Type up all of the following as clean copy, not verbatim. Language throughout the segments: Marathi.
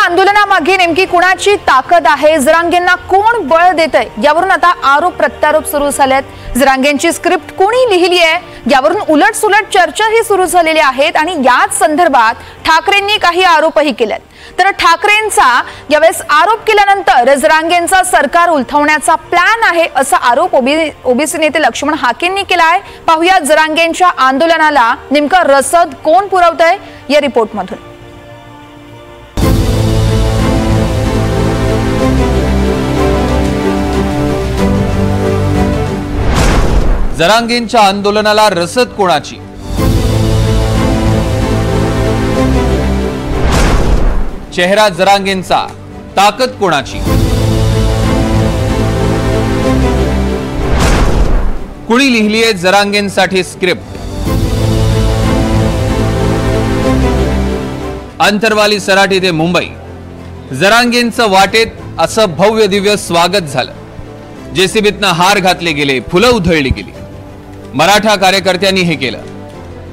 आंदोलनामागे नेमकी कुणाची ताकद आहे, जरांगेंना कोण बळ देतंय, यावरून आता आरोप प्रत्यारोप सुरू झालेत। जरांगेंची स्क्रिप्ट कोणी लिहिली आहे यावरून उलटसुलट चर्चाही सुरू झालेली आहेत आणि याच संदर्भात ठाकरेंनी काही आरोपही केलेत। तर ठाकरेंचा यावेळेस आरोप केल्यानंतर जरांगेंचा सरकार उलथवण्याचा प्लॅन आहे असा आरोप ओबीसी नेते लक्ष्मण हाकेंनी केलाय। पाहूया जरांगेंच्या आंदोलनाला नेमका रसद कोण पुरवतंय या रिपोर्टमधून। जरांगेंच्या आंदोलनाला रसद कोणाची? चेहरा जरांगेंचा, ताकद कोणाची? कुणी लिहिलीये जरांगेंसाठी स्क्रिप्ट? अंतरवाली सराटी ते मुंबई जरांगेंचं वाटेत असं भव्य दिव्य स्वागत झालं। जेसीबीतनं हार घातले गेले, फुलं उधळली गेली। मराठा कार्यकर्त्यांनी हे केलं।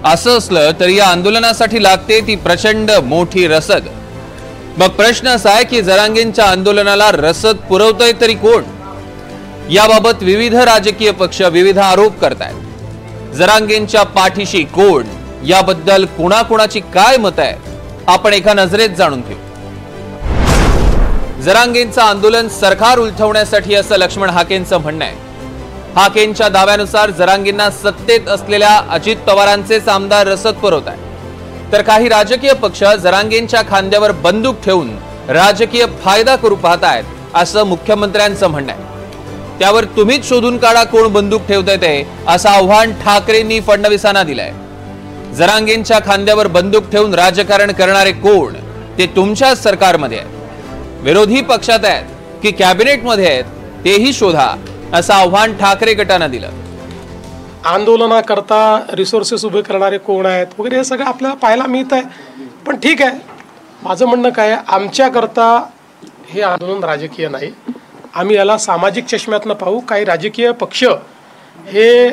असं असलं तरी या आंदोलनासाठी लागते ती प्रचंड मोठी रसद। मग प्रश्न असा आहे की जरांगेंच्या आंदोलनाला रसद पुरवतोय तरी कोण? याबाबत विविध राजकीय पक्ष विविध आरोप करतायत। जरांगेंच्या पाठीशी कोण, याबद्दल कोणाकोणाची काय मत आहे, आपण एका नजरेत जाणून घेऊ। जरांगेंचं आंदोलन सरकार उलथवण्यासाठी असं लक्ष्मण हाकेंचं म्हणणं आहे। हाकेंच्या दाव्यानुसार जरांगेंना सत्तेत असलेल्या अजित पवारांचेच आमदार रसद पुरवत आहेत, तर काही राजकीय पक्ष जरांगेंच्या खांद्यावर बंदूक ठेवून राजकीय फायदा करू पाहतायत असं मुख्यमंत्र्यांचं म्हणणं आहे। त्यावर तुम्हीच शोधून काढा कोण बंदूक ठेवतंय ते, असं आव्हान ठाकरेंनी फडणवीसांना दिलंय। जरांगेंच्या खांद्यावर बंदूक ठेवून राजकारण करणारे कोण ते तुमच्याच सरकारमध्ये आहेत, विरोधी पक्षात आहेत की कॅबिनेटमध्ये आहेत, तेही शोधा असं आव्हान ठाकरे गटानं दिलं। आंदोलनाकरता रिसोर्सेस उभे करणारे कोण आहेत वगैरे हे सगळं आपल्याला पाहायला मिळत आहे। पण ठीक आहे, माझं म्हणणं काय आहे, आमच्याकरता हे आंदोलन राजकीय नाही, आम्ही याला सामाजिक चष्म्यातनं पाहू। काही राजकीय पक्ष हे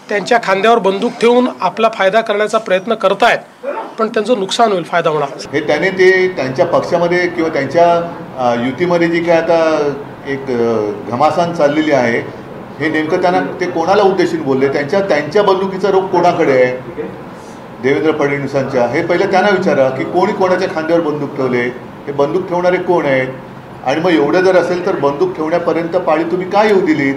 त्यांच्या खांद्यावर बंदूक ठेवून आपला फायदा करण्याचा प्रयत्न करतायत, पण त्यांचं नुकसान होईल, फायदा होणार हे त्याने ते त्यांच्या पक्षामध्ये किंवा त्यांच्या युतीमध्ये जी काय आता एक घमासान चाललेली आहे, हे नेमकं त्यांना ते कोणाला उद्देशून बोलले? त्यांच्या बंदुकीचा रोग कोणाकडे आहे? देवेंद्र फडणवीसांच्या। हे पहिलं त्यांना विचारा की कोणी कोणाच्या खांद्यावर बंदूक ठेवले, हे बंदूक ठेवणारे कोण आहेत, आणि मग एवढं जर असेल तर बंदूक ठेवण्यापर्यंत पाळी तुम्ही काय येऊ दिलीत?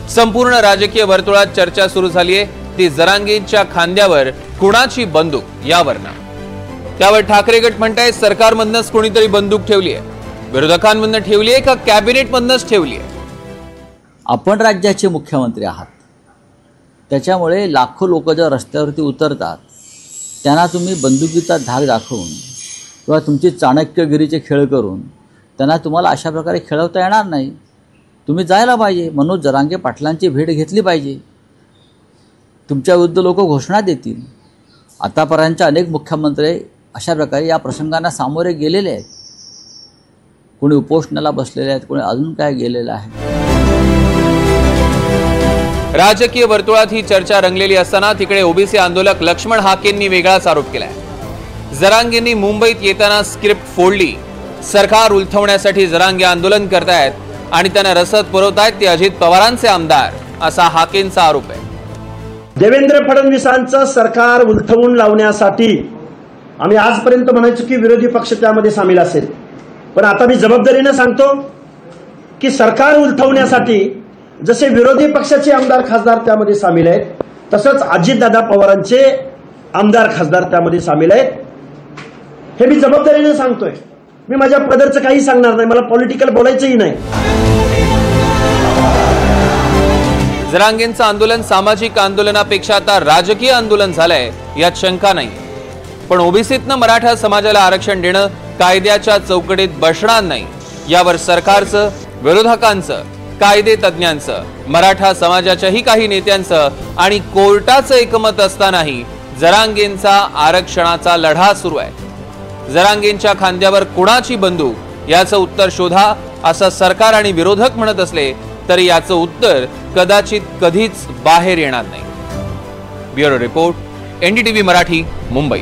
संपूर्ण राजकीय वर्तुळात चर्चा सुरू झाली आहे ती जरांगेंच्या खांद्यावर कुणाची बंदूक यावरनं। त्यावर ठाकरे गट म्हणताय सरकारमधनच कोणीतरी बंदूक ठेवली आहे, विरोधकांमधनं ठेवली आहे का कॅबिनेटमधनच ठेवली आहे? आपण राज्याचे मुख्यमंत्री आहात, त्याच्यामुळे लाखो लोक जर रस्त्यावरती उतरतात त्यांना तुम्ही बंदुकीचा धाक दाखवून किंवा तुमची चाणक्यगिरीचे खेळ करून त्यांना तुम्हाला अशा प्रकारे खेळवता येणार नाही। तुम्ही जायला पाहिजे, मनोज जरांगे पाटलांची भेट घेतली पाहिजे, तुमच्या विरुद्ध लोक घोषणा देतील। आतापर्यंतच्या अनेक मुख्यमंत्री अशा प्रकारे या प्रसंगांना सामोरे गेलेले आहेत, कोणी उपोषणाला बसलेले आहेत, कोणी अजून काय गेलेलं आहे। राजकीय वर्तुळात ही चर्चा रंगलेली असताना तिकडे ओबीसी आंदोलक लक्ष्मण हाकेंनी वेगळाच आरोप केलाय। जरांगेंनी मुंबईत येताना स्क्रिप्ट फोडली, सरकार उलथवण्यासाठी जरांगे आंदोलन करतायत आणि त्यांना रसद पुरवतायत ते अजित पवारांचे आमदार, असा हाकेंचा आरोप आहे। देवेंद्र फडणवीसांचं सरकार उलथवून लावण्यासाठी आम्ही आजपर्यंत म्हणायचो की विरोधी पक्ष त्यामध्ये सामील असेल, पण आता मी जबाबदारीने सांगतो की सरकार उलथवण्यासाठी जसे विरोधी पक्षाचे आमदार खासदार त्यामध्ये सामील आहेत, तसंच अजितदादा पवारांचे आमदार खासदार त्यामध्ये सामील आहेत। हे मी जबाबदारीने सांगतोय, मी माझ्या पदरचं काही सांगणार नाही, मला पॉलिटिकल बोलायचंही नाही। जरांगेंचं आंदोलन सामाजिक आंदोलनापेक्षा आता राजकीय आंदोलन झालंय यात शंका नाही, पण ओबीसीतनं मराठा समाजाला आरक्षण देणं कायद्याच्या चौकटीत बसणार नाही, यावर सरकारचं, विरोधकांचं, कायदे तज्ञांचं, मराठा समाजाच्याही काही नेत्यांचं आणि कोर्टाचं एकमत असतानाही जरांगेंचा आरक्षणाचा लढा सुरू आहे। जरांगेंच्या खांद्यावर कुणाची बंदूक याचं उत्तर शोधा असं सरकार आणि विरोधक म्हणत असले तरी याचं उत्तर कदाचित कधीच बाहेर येणार नाही। Bureau report, NDTV Marathi, Mumbai.